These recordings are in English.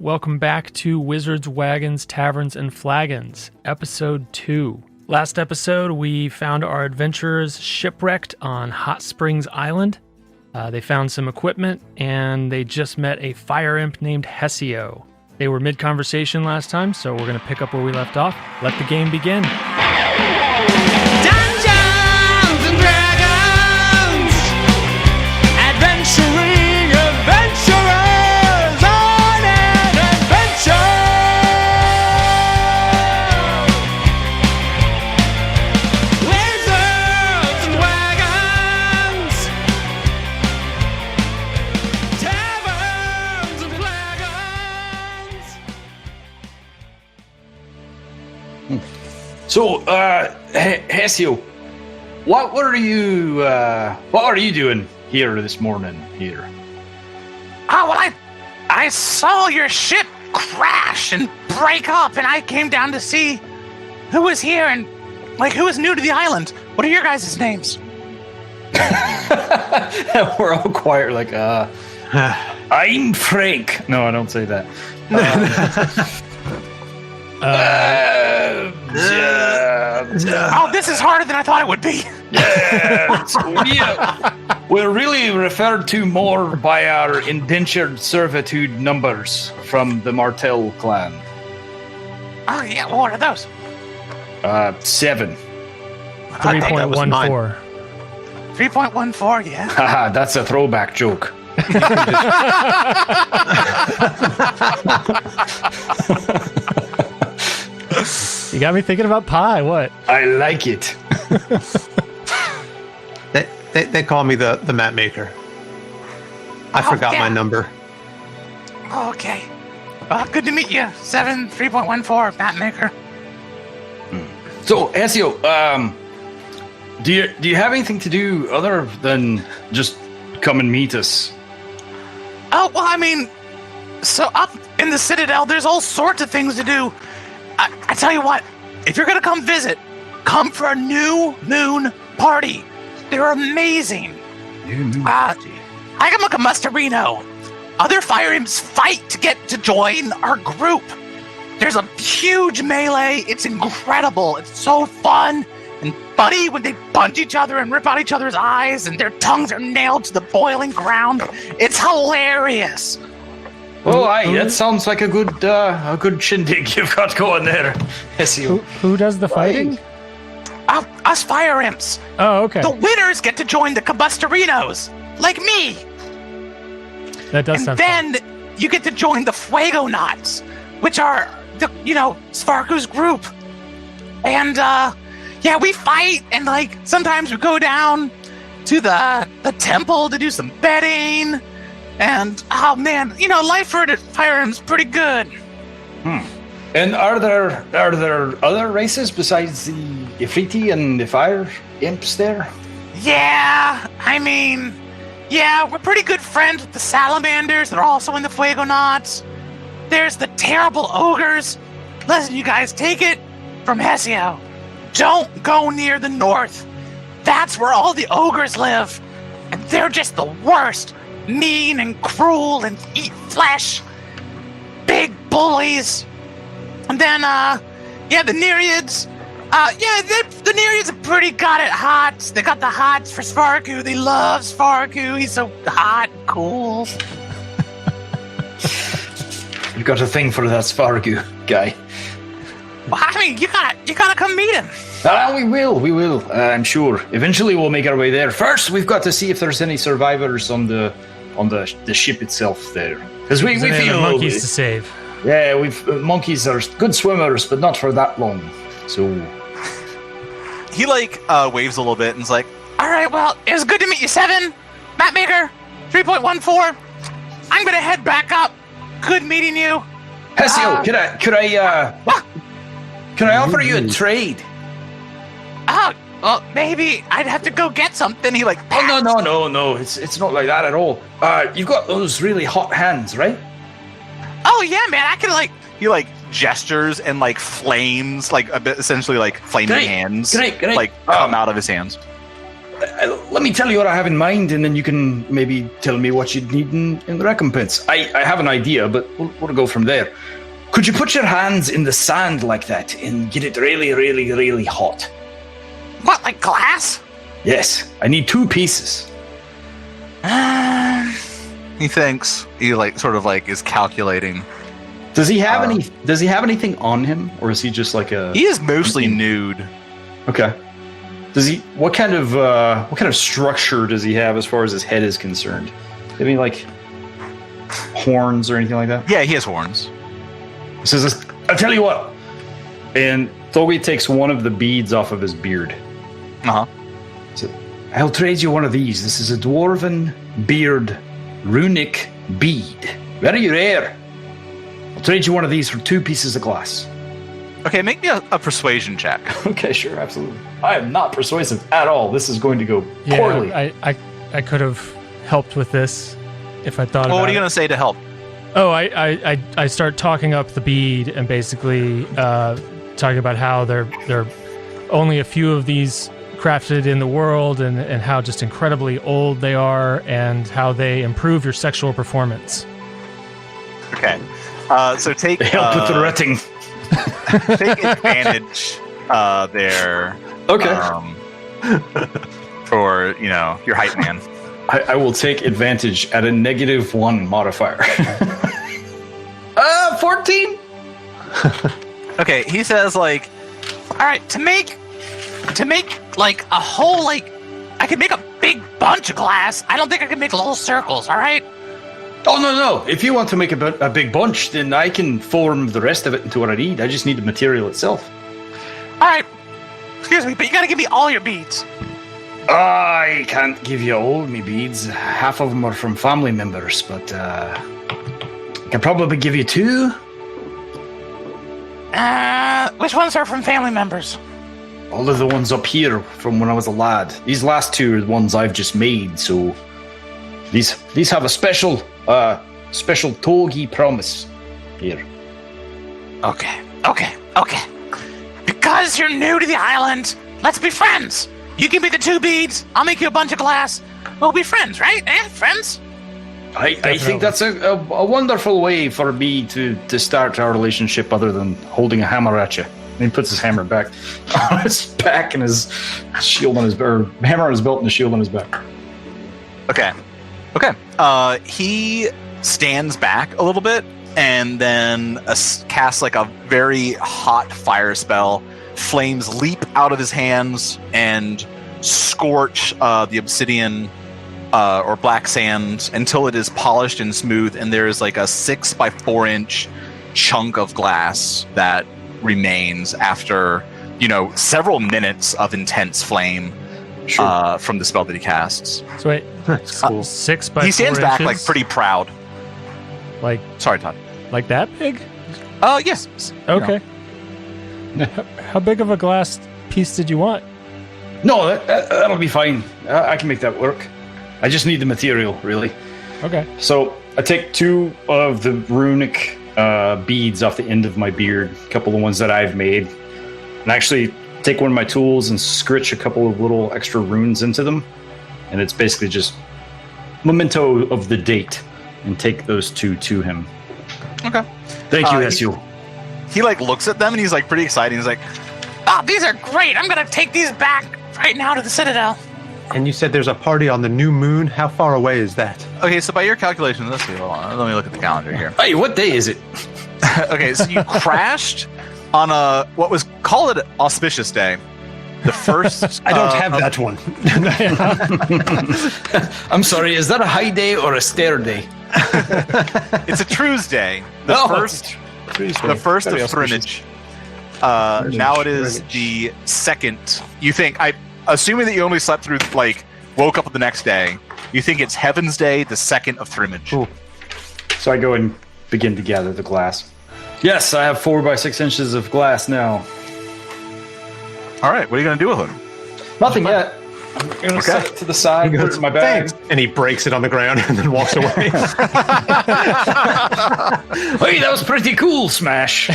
Welcome back to Wizards, Wagons, Taverns, and Flagons, Episode 2. Last episode, we found our adventurers shipwrecked on Hot Springs Island. They found some equipment, and they just met a fire imp named Hessio. They were mid-conversation last time, so we're going to pick up where we left off. Let the game begin. So, Hessio, what are you doing here this morning? Here? Oh well, I saw your ship crash and break up, and I came down to see who was here and who was new to the island. What are your guys' names? We're all quiet, I'm Frank. No, I don't say that. Oh, this is harder than I thought it would be. We're really referred to more by our indentured servitude numbers from the Martell clan. Oh, yeah, what are those? 7. 3.14. 3.14, yeah. Haha, that's a throwback joke. You got me thinking about pie. What? I like it. They call me the map maker. I forgot my number. Oh, okay. Well, good to meet you. 7, 3.14, map maker. So, Hessio, do you have anything to do other than just come and meet us? Oh, well, I mean, so up in the Citadel, there's all sorts of things to do. I tell you what, if you're going to come visit, come for a new moon party. They're amazing. New moon party. I am like a Mustarino. Other fire imps fight to get to join our group. There's a huge melee. It's incredible. It's so fun and funny when they punch each other and rip out each other's eyes and their tongues are nailed to the boiling ground. It's hilarious. Oh, aye, that sounds like a good shindig you've got going there, Hessio. Who does the fighting? Us fire imps. Oh, okay. The winners get to join the Combustorinos, like me. That does sound fun. And then you get to join the Fuegonauts, which are Svarku's group. And we fight, and sometimes we go down to the temple to do some betting. And, oh man, life for the fire imp's pretty good. And are there other races besides the Ifriti and the fire imps there? Yeah, we're pretty good friends with the salamanders. They're also in the Fuegonauts. There's the terrible ogres. Listen, you guys, take it from Hessio. Don't go near the north. That's where all the ogres live. And they're just the worst. Mean and cruel and eat flesh. Big bullies. And then, the Nereids. The Nereids are pretty good at hots. They got the hots for Svarku. They love Svarku. He's so hot and cool. You've got a thing for that Svarku guy. Well, you gotta come meet him. We will. I'm sure. Eventually we'll make our way there. First, we've got to see if there's any survivors on the ship itself there. Because we feel monkeys to save. Yeah, monkeys are good swimmers, but not for that long. So he waves a little bit and is like, all right, well, it was good to meet you, 7. Mapmaker, 3.14. I'm gonna head back up. Good meeting you. Hessio, can I offer you a trade? Well, maybe I'd have to go get something. He pats. No. It's not like that at all. You've got those really hot hands, right? Oh yeah, man. I can he gestures and flames, essentially flaming hands, come out of his hands. let me tell you what I have in mind, and then you can maybe tell me what you'd need in recompense. I have an idea, but we'll go from there. Could you put your hands in the sand like that and get it really, really, really hot? What, like glass? Yes, I need 2 pieces. He thinks. He is calculating. Does he have Does he have anything on him, or is he just like a? He is mostly nude. Okay. Does he? What kind of structure does he have as far as his head is concerned? Any like horns or anything like that? Yeah, he has horns. He says, "I'll tell you what." And Thogi takes one of the beads off of his beard. Uh huh. So, I'll trade you one of these. This is a dwarven beard runic bead, very rare. I'll trade you one of these for 2 pieces of glass. Okay, make me a persuasion check. Okay, sure, absolutely. I am not persuasive at all. This is going to go poorly. I could have helped with this if I thought about it. Well, what are you going to say to help? Oh, I start talking up the bead and basically talking about how there are only a few of these crafted in the world and how just incredibly old they are and how they improve your sexual performance. Okay. So take... Help with the retting. Take advantage there. Okay. For, your hype man. I will take advantage at a -1 modifier. 14? Okay, he says, all right, to make like a whole, I could make a big bunch of glass. I don't think I can make little circles, all right? Oh, no. If you want to make a big bunch, then I can form the rest of it into what I need. I just need the material itself. All right. Excuse me, but you gotta give me all your beads. I can't give you all my beads. Half of them are from family members, but I can probably give you 2. Which ones are from family members? All of the ones up here from when I was a lad. These last 2 are the ones I've just made, so these have a special Togi promise here. Okay. Because you're new to the island, let's be friends. You give me the 2 beads, I'll make you a bunch of glass. We'll be friends, right? Friends? I think that's a wonderful way for me to start our relationship other than holding a hammer at you. And he puts his hammer back on his back and his shield on his or hammer on his belt and a shield on his back. Okay. He stands back a little bit and then casts a very hot fire spell. Flames leap out of his hands and scorch the obsidian or black sand until it is polished and smooth, and there is a 6 by 4 inch chunk of glass that remains after several minutes of intense flame from the spell that he casts. So wait, Cool. 6 by 4 he stands back inches? pretty proud. Sorry, Todd. Like that big? Yes. Okay. How big of a glass piece did you want? No, that'll be fine. I can make that work. I just need the material, really. Okay. So I take 2 of the runic beads off the end of my beard, a couple of ones that I've made, and actually take one of my tools and scritch a couple of little extra runes into them. And it's basically just memento of the date, and take those 2 to him. Okay. Thank you, Hessio. He looks at them and he's pretty excited. He's like, Oh, these are great. I'm gonna take these back right now to the Citadel. And you said there's a party on the new moon. How far away is that? okay, so by your calculations, let's see, hold on. Let me look at the calendar here. Hey, what day is it? Okay, so you crashed on what was called an auspicious day. The first. I don't have that one. I'm sorry, is that a high day or a stair day? It's a True's day. The first Very of Thrimmage. Now it is the second. You think assuming that you only slept through woke up the next day. You think it's Heaven's Day, the 2nd of Thrimmage. Cool. So I go and begin to gather the glass. Yes, I have 4 by 6 inches of glass now. All right, what are you going to do with them? Nothing yet. I'm going to set it to the side, put it in my bag. Thanks. And he breaks it on the ground and then walks away. Hey, that was pretty cool, Smash.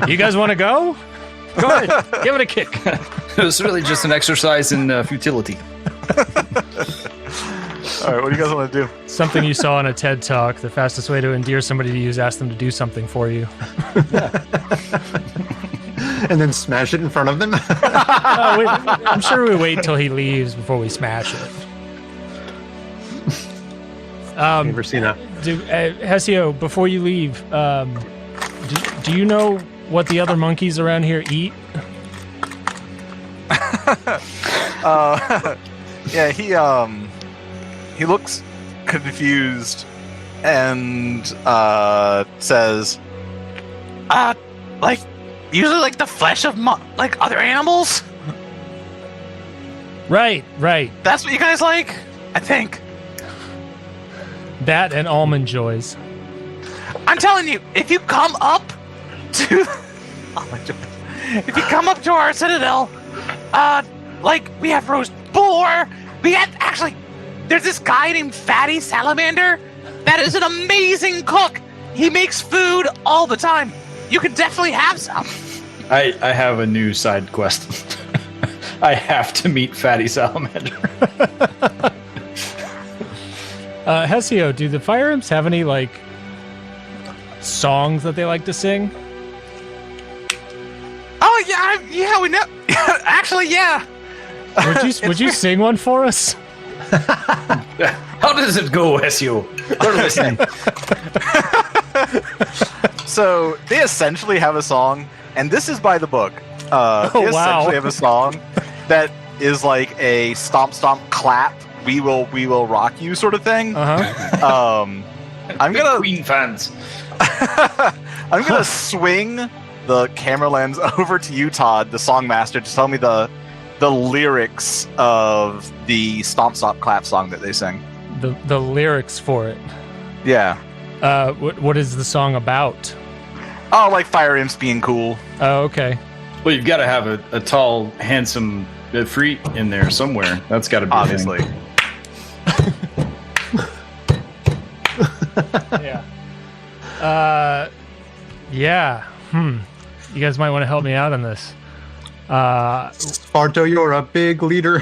You guys want to go? Go ahead. Give it a kick. It was really just an exercise in futility. All right, what do you guys want to do? Something you saw in a TED Talk. The fastest way to endear somebody to you is ask them to do something for you. And then smash it in front of them. I'm sure we wait till he leaves before we smash it. Never seen that. Hessio, before you leave, do you know what the other monkeys around here eat? Yeah, he looks confused and says, like usually like the flesh of like other animals. Right. That's what you guys like, I think. That and almond joys. I'm telling you, if you come up to, if you come up to our citadel, like we have roast boar. There's this guy named Fatty Salamander that is an amazing cook. He makes food all the time. You can definitely have some. I have a new side quest. I have to meet Fatty Salamander. Hessio, do the Fire Imps have any, like, songs that they like to sing? Oh, yeah, we know. Actually, yeah. Would you sing one for us? How does it go, Hessio? We're listening. so they essentially have a song, and this is by the book. They essentially have a song that is like a stomp, stomp, clap, we will rock you sort of thing. I'm gonna Queen fans. I'm gonna swing the camera lens over to you, Todd, the songmaster, to tell me the lyrics of the Stomp Stomp Clap song that they sing. The lyrics for it. Yeah. What is the song about? Oh, like Fire Imps being cool. Oh, okay. Well, you've got to have a tall, handsome freak in there somewhere. That's got to be obviously. Yeah. Yeah. You guys might want to help me out on this. Sparto, you're a big leader.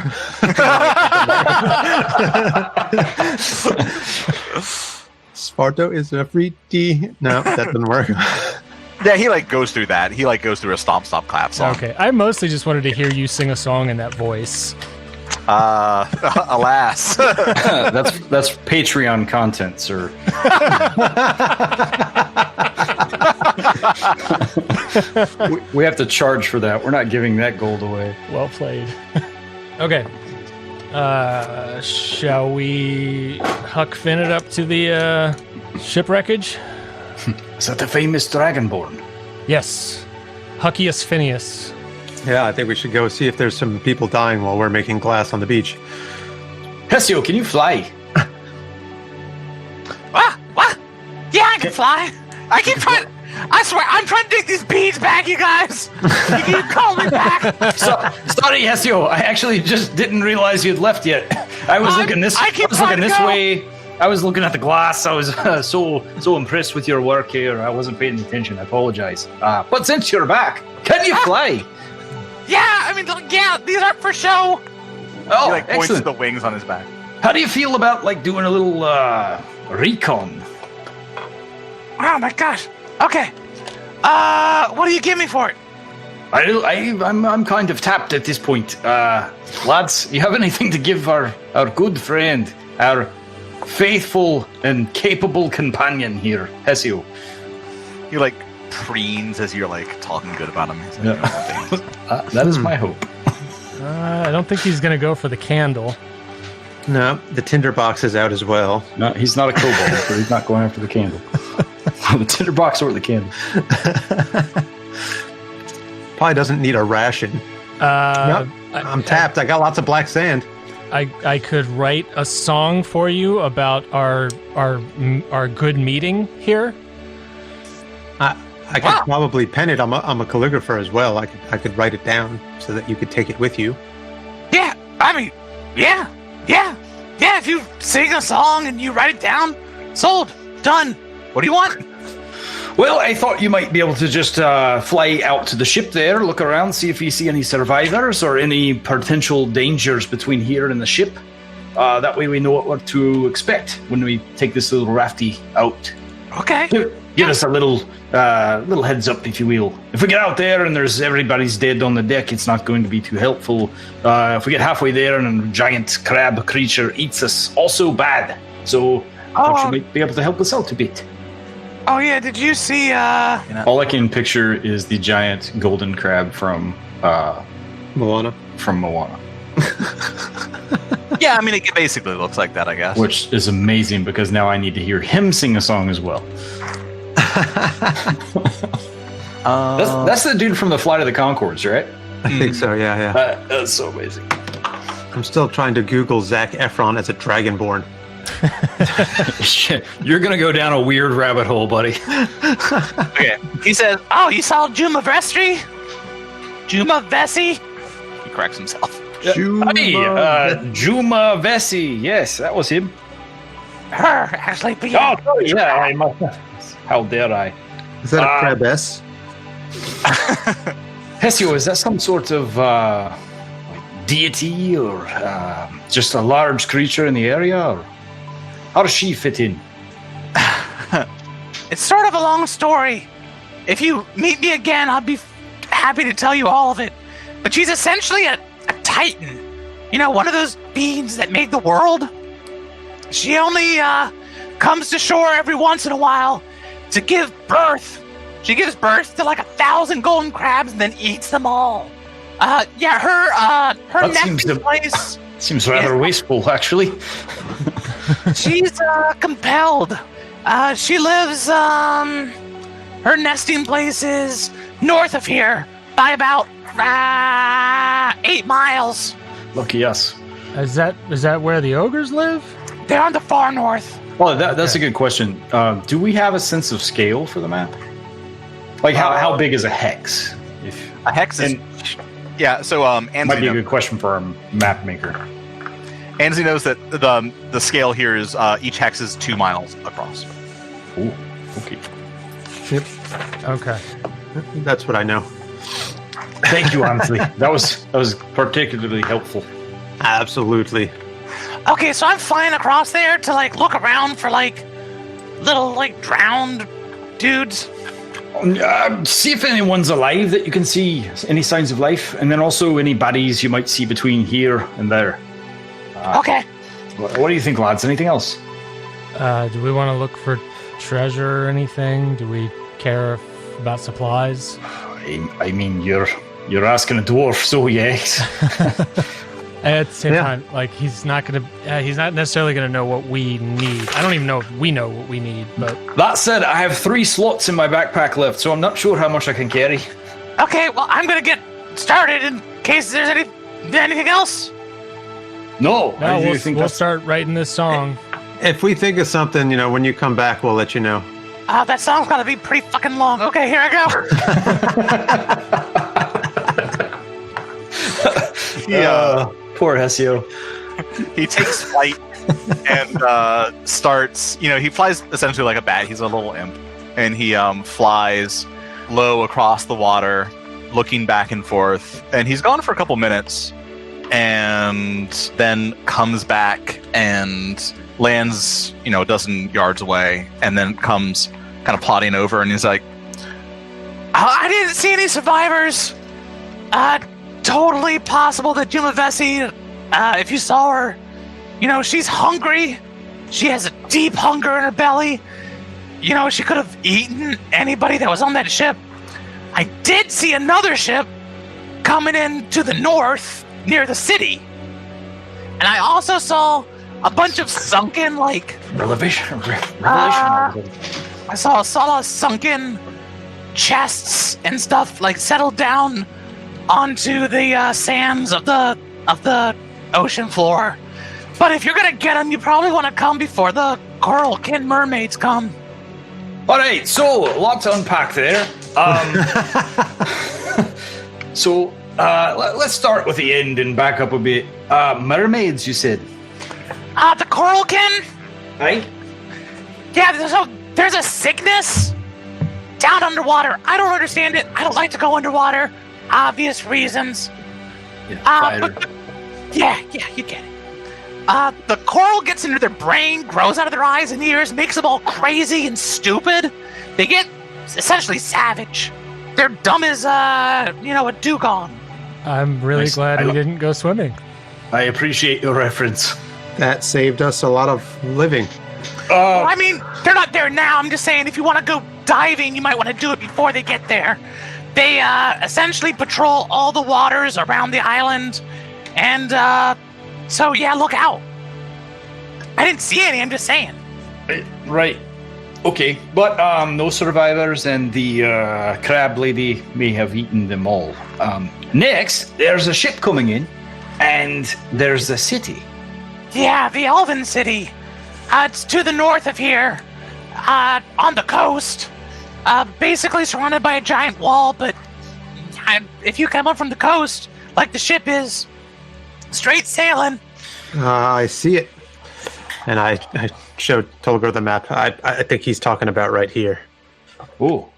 Sparto is a freaky. No, that didn't work. Yeah, he like goes through that. He like goes through a Stomp Stomp Clap song. Okay, I mostly just wanted to hear you sing a song in that voice. Alas. That's Patreon content, sir. we have to charge for that. We're not giving that gold away. Well played. Okay. Shall we Huck Finn it up to the shipwreckage? Is that the famous Dragonborn? Yes. Huckius Phineas. Yeah, I think we should go see if there's some people dying while we're making glass on the beach. Hessio, can you fly? What? Yeah, I can fly. I keep trying. I swear, I'm trying to take these beads back, you guys. You keep calling me back. Sorry, Hessio. I actually just didn't realize you'd left yet. I was looking this way. I was looking at the glass. I was so impressed with your work here. I wasn't paying attention. I apologize. But since you're back, can you fly? Yeah, I mean, yeah, these are for show. Oh, he like points to excellent. the wings on his back. How do you feel about like doing a little recon? Oh my gosh. Okay. What do you give me for it? I'm kind of tapped at this point. Lads, you have anything to give our good friend, our faithful and capable companion here, Hessio? He like preens as you're like talking good about him. Like, that is my hope. I don't think he's going to go for the candle. No, the tinderbox is out as well. No, he's not a kobold, so he's not going after the candle. The tinderbox or the candle. Probably doesn't need a ration. Nope, I'm tapped. I got lots of black sand. I could write a song for you about our good meeting here. I could probably pen it. I'm a calligrapher as well. I could write it down so that you could take it with you. Yeah, I mean, yeah. If you sing a song and you write it down, sold, done. What do you want? Well, I thought you might be able to just fly out to the ship there, look around, see if you see any survivors or any potential dangers between here and the ship. That way we know what to expect when we take this little rafty out. Okay. Give us a little heads up, if you will. If we get out there and everybody's dead on the deck, it's not going to be too helpful. If we get halfway there and a giant crab creature eats us, also bad. So I thought you might be able to help us out a bit. Oh yeah, did you see All I can picture is the giant golden crab from Moana. Yeah, I mean, it basically looks like that, I guess. Which is amazing because now I need to hear him sing a song as well. That's the dude from the Flight of the Conchords, right? I think so, yeah. That's so amazing. I'm still trying to Google Zac Efron as a Dragonborn. You're going to go down a weird rabbit hole, buddy. Okay. he says, "Oh, you saw Juma Vestry? Juma Vessi?" He corrects himself. Hey, Juma Vessi. Yes, that was him. Her, actually, but yeah. Oh, yeah. I must. How dare I? Is that a crabess? Hessio, is that some sort of deity or just a large creature in the area? Or how does she fit in? It's sort of a long story. If you meet me again, I'll be happy to tell you all of it. But she's essentially a titan. You know, one of those beings that made the world. She only comes to shore every once in a while to give birth. She gives birth to like 1,000 golden crabs and then eats them all. Her nesting place. Seems rather wasteful, actually. She's compelled. She lives, her nesting place is north of here by about 8 miles. Lucky us. Is that where the ogres live? They're on the far north. Well, that's a good question. Do we have a sense of scale for the map? Like, how big is a hex? A hex is... Yeah, so Ansley might be a good question for our map maker. Ansley knows that the scale here is each hex is 2 miles across. Ooh, okay. Yep. Okay. That's what I know. Thank you, Ansley. That was particularly helpful. Absolutely. Okay, so I'm flying across there to like look around for like little like drowned dudes. See if anyone's alive that you can see, any signs of life, and then also any baddies you might see between here and there. Okay. What do you think, lads? Anything else? Do we want to look for treasure or anything? Do we care about supplies? I mean, you're asking a dwarf, so yes. At the same time, like he's not necessarily gonna know what we need. I don't even know if we know what we need, but That said, I have 3 slots in my backpack left, so I'm not sure how much I can carry. Okay, well I'm gonna get started in case there's anything else. No, we'll start writing this song. If we think of something, when you come back, we'll let you know. That song's gonna be pretty fucking long. Okay, here I go. Poor Hessio. He takes flight and starts, he flies essentially like a bat. He's a little imp. And he flies low across the water, looking back and forth. And he's gone for a couple minutes and then comes back and lands, a dozen yards away, and then comes kind of plodding over, and he's like, I didn't see any survivors. Totally possible that Juma Vessi, if you saw her, she's hungry. She has a deep hunger in her belly. She could have eaten anybody that was on that ship. I did see another ship coming in to the north near the city. And I also saw a bunch of sunken, Revelation. I saw a lot of sunken chests and stuff, settled down onto the sands of the ocean floor. But if you're gonna get them, you probably want to come before the coral kin mermaids come. All right, so a lot to unpack there. So let's start with the end and back up a bit. Mermaids, you said? The coral kin? Right? Yeah, there's a sickness down underwater. I don't understand it. I don't like to go underwater. Obvious reasons. But yeah, you get it. The coral gets into their brain, grows out of their eyes and ears, makes them all crazy and stupid. They get essentially savage. They're dumb as, a dugong. I'm really glad we didn't go swimming. I appreciate your reference. That saved us a lot of living. Well, I mean, they're not there now. I'm just saying, if you want to go diving, you might want to do it before they get there. They essentially patrol all the waters around the island, and so yeah, look out. I didn't see any. I'm just saying. Right. Okay, but no survivors, and the crab lady may have eaten them all. Next, there's a ship coming in, and there's a city. Yeah, the Elven City. It's to the north of here, on the coast. Basically surrounded by a giant wall, but if you come up from the coast, like the ship is, straight sailing. I see it. And I showed Tolgar the map. I think he's talking about right here. Oh,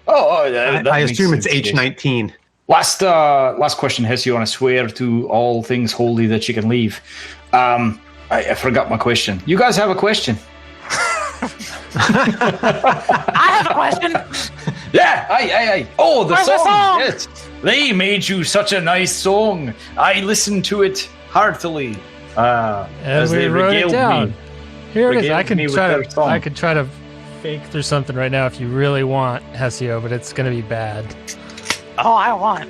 I assume it's H19. Last question, Hessio, and I swear to all things holy that you can leave. I forgot my question. You guys have a question? I have a question. Yeah, aye. Oh, the Where's song. the song? Yes. They made you such a nice song. I listened to it heartily. And as we they wrote it regaled down. me. Here it is. I Regaled me with their song. could try to fake through something right now if you really want, Hessio, but it's gonna be bad. Oh, I want.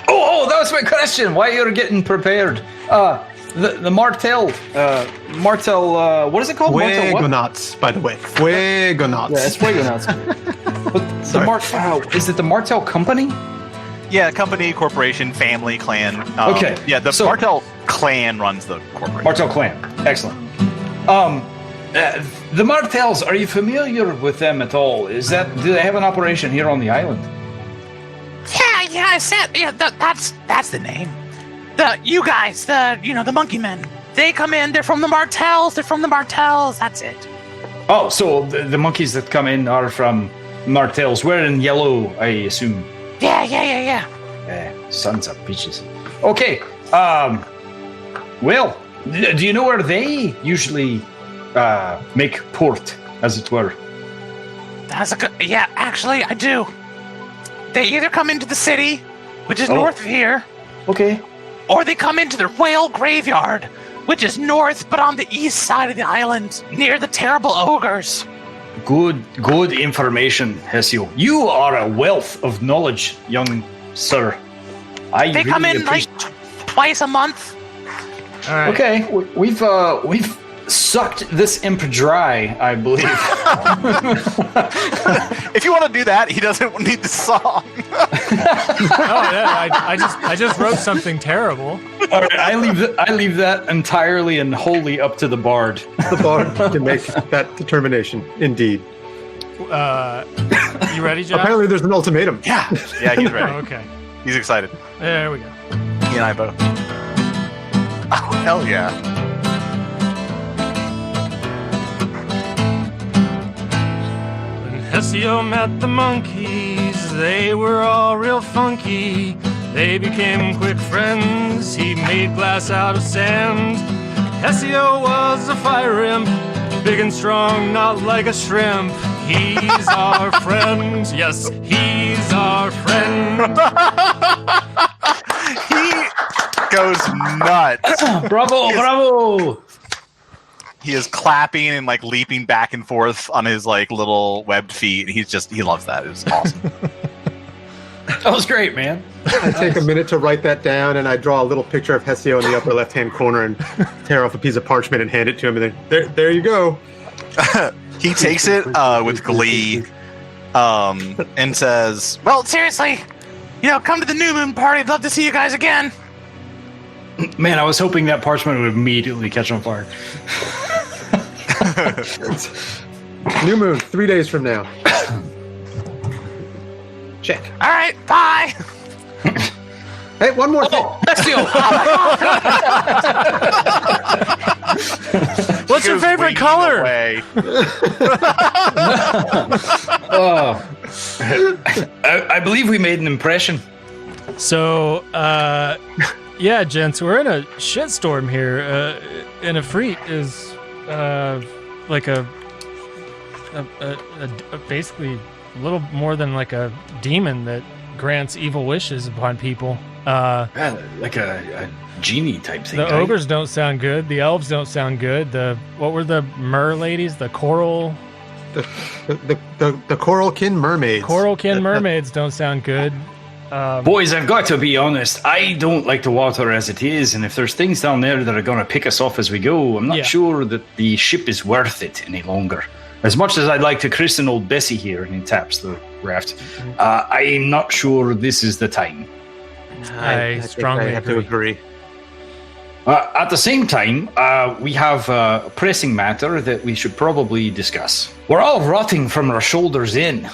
Oh, that was my question. Why you're getting prepared? The Martel, what is it called? Martel what? Fuegonauts, by the way. Fuegonauts. Yeah, it's Wagons. Is it the Martel company? Yeah, company, corporation, family, clan. Okay. Yeah, the Martel clan runs the corporation. Martel clan. Excellent. The Martels, are you familiar with them at all? Do they have an operation here on the island? Yeah, I said, that's the name. You guys, the monkey men. They come in, they're from the Martels, that's it. Oh, so the monkeys that come in are from Martels. Wearing yellow, I assume. Yeah. Sons of bitches. Okay, well, do you know where they usually make port, as it were? Yeah, actually, I do. They either come into the city, which is north of here. Okay. Or they come into the whale graveyard, which is north, but on the east side of the island, near the terrible ogres. Good information, Hessio. You are a wealth of knowledge, young sir. They come in like twice a month. All right. Okay, we've sucked this imp dry, I believe. If you want to do that, he doesn't need the song. Oh yeah, I just wrote something terrible. All right, I leave that entirely and wholly up to the bard. The bard can make that determination, indeed. You ready, John? Apparently there's an ultimatum. Yeah, he's ready. Oh, okay. He's excited. There we go. He and I both. Oh, hell yeah. Hessio met the monkeys, they were all real funky. They became quick friends, he made glass out of sand. Hessio was a fire imp, big and strong, not like a shrimp. He's our friend, yes, he's our friend. He goes nuts. Bravo! He is clapping and like leaping back and forth on his like little webbed feet. He loves that. It was awesome. That was great, man. I take a minute to write that down, and I draw a little picture of Hessio in the upper left-hand corner and tear off a piece of parchment and hand it to him, and then, there you go. He takes it with glee and says, Well, seriously, come to the New Moon party. I'd love to see you guys again. Man, I was hoping that parchment would immediately catch on fire. New moon, 3 days from now. Check. All right, bye. Hey, one more thing. Hessio! What's What's your favorite color? I believe we made an impression. So, yeah, gents, we're in a shitstorm here. And Ifrit is like a basically a little more than like a demon that grants evil wishes upon people. Like a genie type thing. The ogres don't sound good. The elves don't sound good. What were the mer ladies? The coral. The coralkin mermaids. Coralkin mermaids don't sound good. Boys, I've got to be honest. I don't like the water as it is, and if there's things down there that are going to pick us off as we go, I'm not sure that the ship is worth it any longer. As much as I'd like to christen old Bessie here, and he taps the raft, I'm not sure this is the time. I strongly have to agree. At the same time, we have a pressing matter that we should probably discuss. We're all rotting from our shoulders in.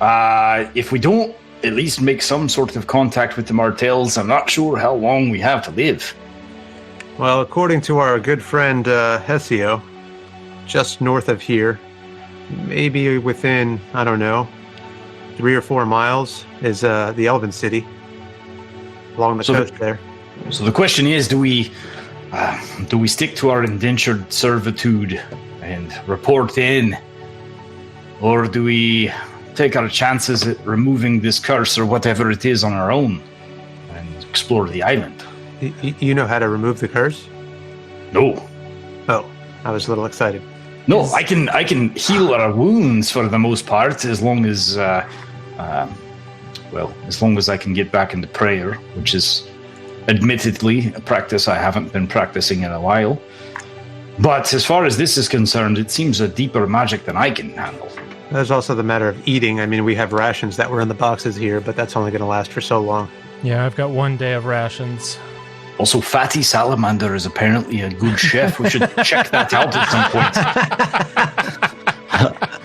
If we don't at least make some sort of contact with the Martells, I'm not sure how long we have to live. Well, according to our good friend Hessio, just north of here, maybe within, 3 or 4 miles, is the Elven City, along the coast there. So the question is, do we stick to our indentured servitude and report in, or do we take our chances at removing this curse or whatever it is on our own and explore the island? You know how to remove the curse? No. Oh, I was a little excited. No, I can heal our wounds for the most part, as long as as long as I can get back into prayer, which is admittedly a practice I haven't been practicing in a while. But as far as this is concerned, it seems a deeper magic than I can handle. There's also the matter of eating. I mean, we have rations that were in the boxes here, but that's only going to last for so long. Yeah, I've got 1 day of rations. Also, Fatty Salamander is apparently a good chef. We should check that out at some point.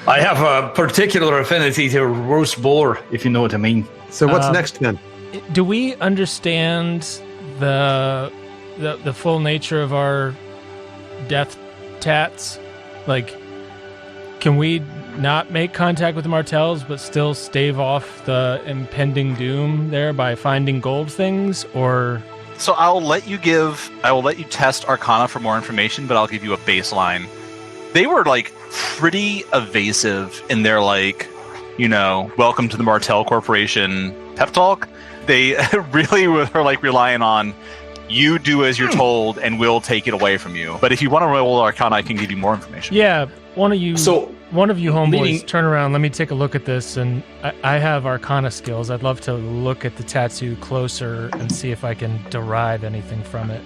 I have a particular affinity to roast boar, if you know what I mean. So what's next then? Do we understand the full nature of our death tats? Like, can we not make contact with the Martells, but still stave off the impending doom there by finding gold things? Or so I will let you test Arcana for more information, but I'll give you a baseline. They were like pretty evasive in their welcome to the Martell Corporation pep talk. They really were like relying on you do as you're told and we'll take it away from you. But if you want to roll Arcana, I can give you more information. Yeah, one of you homeboys, turn around. Let me take a look at this. And I have Arcana skills. I'd love to look at the tattoo closer and see if I can derive anything from it.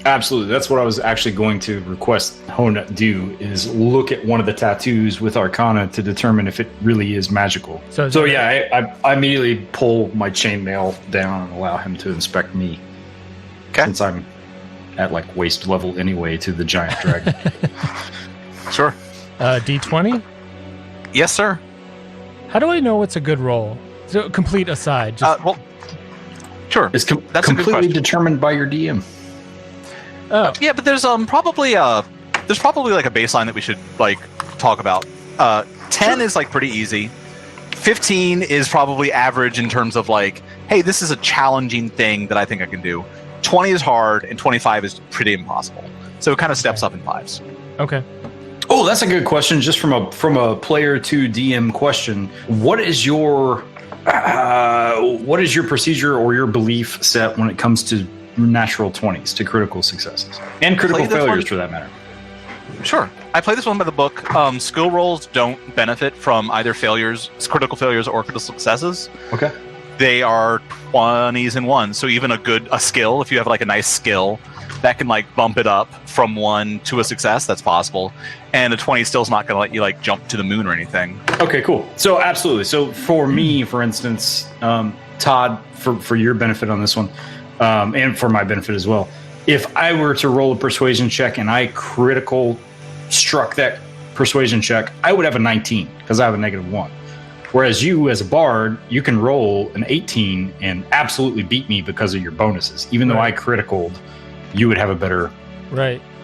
Absolutely. That's what I was actually going to request Honut do, is look at one of the tattoos with Arcana to determine if it really is magical. So yeah, I immediately pull my chainmail down and allow him to inspect me. Okay. Since I'm at waist level anyway to the giant dragon. Sure. D20? Yes, sir. How do I know what's a good roll? So complete aside. Sure. It's That's completely determined by your DM. Oh. Yeah, but there's probably like a baseline that we should talk about. 10 is pretty easy. 15 is probably average in terms of hey, this is a challenging thing that I think I can do. 20 is hard, and 25 is pretty impossible. So it kind of steps up in 5s. Okay. Oh, that's a good question. Just from a player to DM question, what is your procedure or your belief set when it comes to natural 20s to critical successes and critical failures for that matter? Sure. I play this one by the book. Skill rolls don't benefit from either critical failures or critical successes. Okay. They are 20s and 1s. So even a skill, if you have a nice skill, that can bump it up from 1 to a success. That's possible. And a 20 still is not going to let you jump to the moon or anything. Okay, cool. So absolutely. So for me, for instance, Todd, for your benefit on this one, and for my benefit as well, if I were to roll a persuasion check and I critical struck that persuasion check, I would have a 19 because I have a -1. Whereas you, as a bard, you can roll an 18 and absolutely beat me because of your bonuses. Even though I criticaled, you would have a better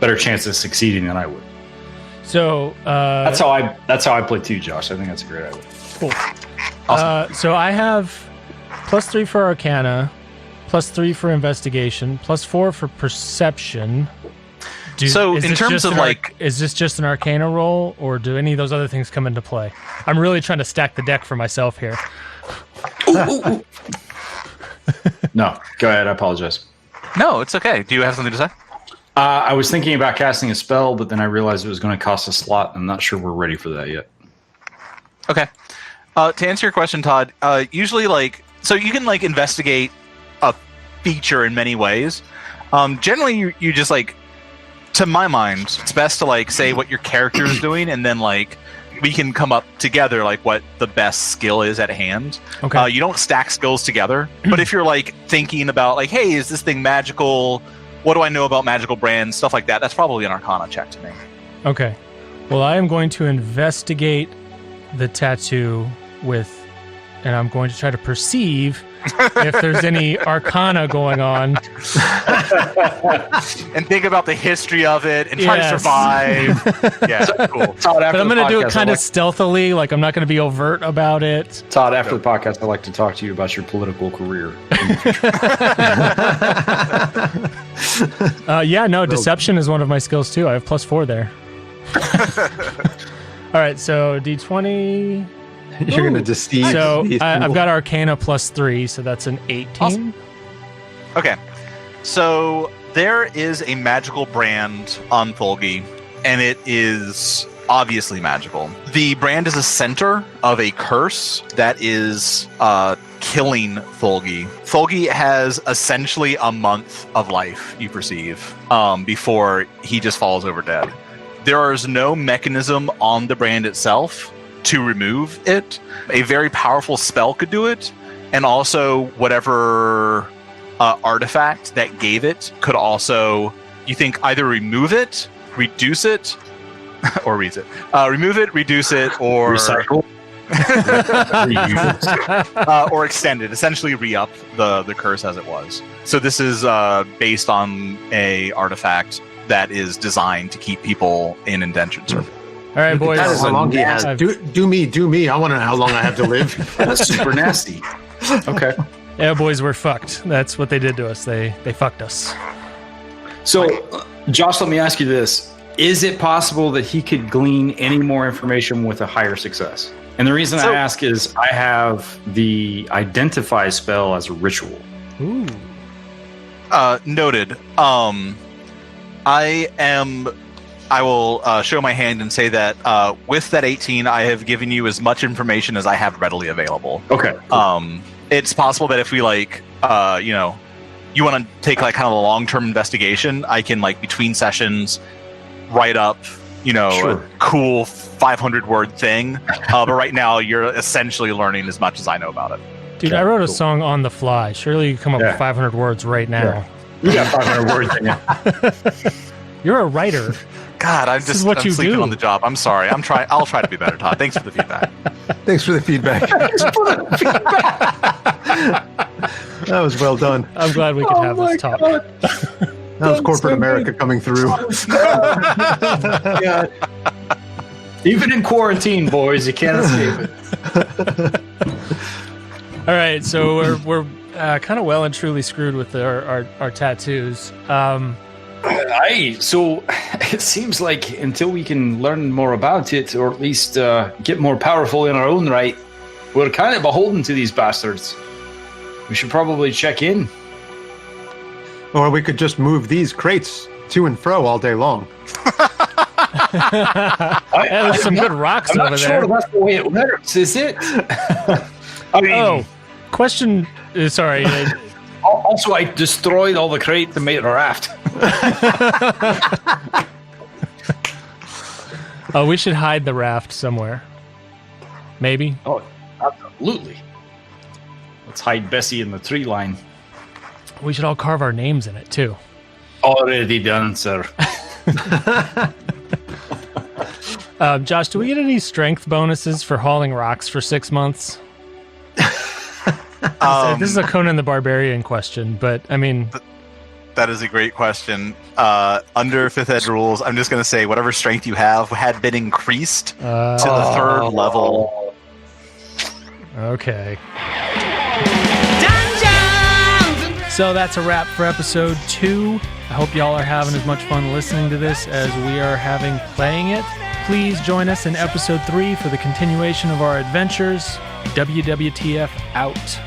better chance of succeeding than I would. So That's how I play too, Josh. I think that's a great idea. cool. So I have +3 for Arcana, +3 for Investigation, +4 for Perception. So is in this terms just of, an like- is this just an Arcana roll, or do any of those other things come into play? I'm really trying to stack the deck for myself here. No, go ahead. I apologize. No, it's okay. Do you have something to say? I was thinking about casting a spell, but then I realized it was going to cost a slot. I'm not sure we're ready for that yet. Okay. To answer your question, Todd, usually so you can investigate a feature in many ways. Generally, you just to my mind, it's best to say what your character is doing, and then we can come up together what the best skill is at hand. Okay. You don't stack skills together, but if you're thinking about hey, is this thing magical? What do I know about magical brands? Stuff like that. That's probably an Arcana check to me. Okay. Well, I am going to investigate the tattoo and I'm going to try to perceive if there's any Arcana going on. And think about the history of it and try to survive. Yeah, cool. Todd, But I'm going to do it kind of stealthily. I'm not going to be overt about it. Todd, after the podcast, I'd like to talk to you about your political career. Deception is one of my skills too. I have +4 there. All right, so D20. You're going to deceive. So these I've people. got Arcana +3, so that's an 18. Awesome. Okay, so there is a magical brand on Tholgi, and it is obviously magical. The brand is a center of a curse that is killing Tholgi. Tholgi has essentially a month of life, you perceive, before he just falls over dead. There is no mechanism on the brand itself to remove it. A very powerful spell could do it, and also whatever artifact that gave it could also, you think, either remove it, reduce it, or remove it, reduce it, or Recycle. or extend it. Essentially, re-up the curse as it was. So this is based on a artifact that is designed to keep people in indentured service. All right, boys. That is how long he has. I've- Do me. I want to know how long I have to live. That's super nasty. Okay. Yeah, boys, we're fucked. That's what they did to us. They fucked us. So, Josh, let me ask you this. Is it possible that he could glean any more information with a higher success? And the reason I ask is I have the Identify spell as a ritual. Ooh. Noted. I will show my hand and say that with that 18, I have given you as much information as I have readily available. Okay. It's possible that if we you want to take kind of a long-term investigation, I can between sessions write up, Sure. a cool 500-word thing. But right now, you're essentially learning as much as I know about it. Dude, Okay, I wrote a cool. song on the fly. Surely you can come up with 500 words right now. You got 500 words in you. You're a writer. God, I'm is just what I'm you sleeping do. on the job. I'm sorry. I'll try to be better, Todd. Thanks for the feedback. Thanks for the feedback. That was well done. I'm glad we could have this talk. That was corporate America coming through. Yeah. Even in quarantine, boys, you can't escape it. All right, so we're kind of well and truly screwed with our tattoos. So it seems like until we can learn more about it, or at least get more powerful in our own right, we're kind of beholden to these bastards. We should probably check in. Or we could just move these crates to and fro all day long. There's some good rocks I'm over not there. sure that's the way it works, is it? I mean, Question. Sorry. also, I destroyed all the crates to make the raft. We should hide the raft somewhere. Maybe. Oh, absolutely. Let's hide Bessie in the tree line. We should all carve our names in it too. Already done, sir. Josh, do we get any strength bonuses for hauling rocks for 6 months? This is a Conan the Barbarian question, but I mean, That is a great question. Under 5th Ed rules, I'm just going to say whatever strength you have had been increased to the 3rd level. Okay. So that's a wrap for episode 2. I hope y'all are having as much fun listening to this as we are having playing it. Please join us in episode 3 for the continuation of our adventures. WWTF out.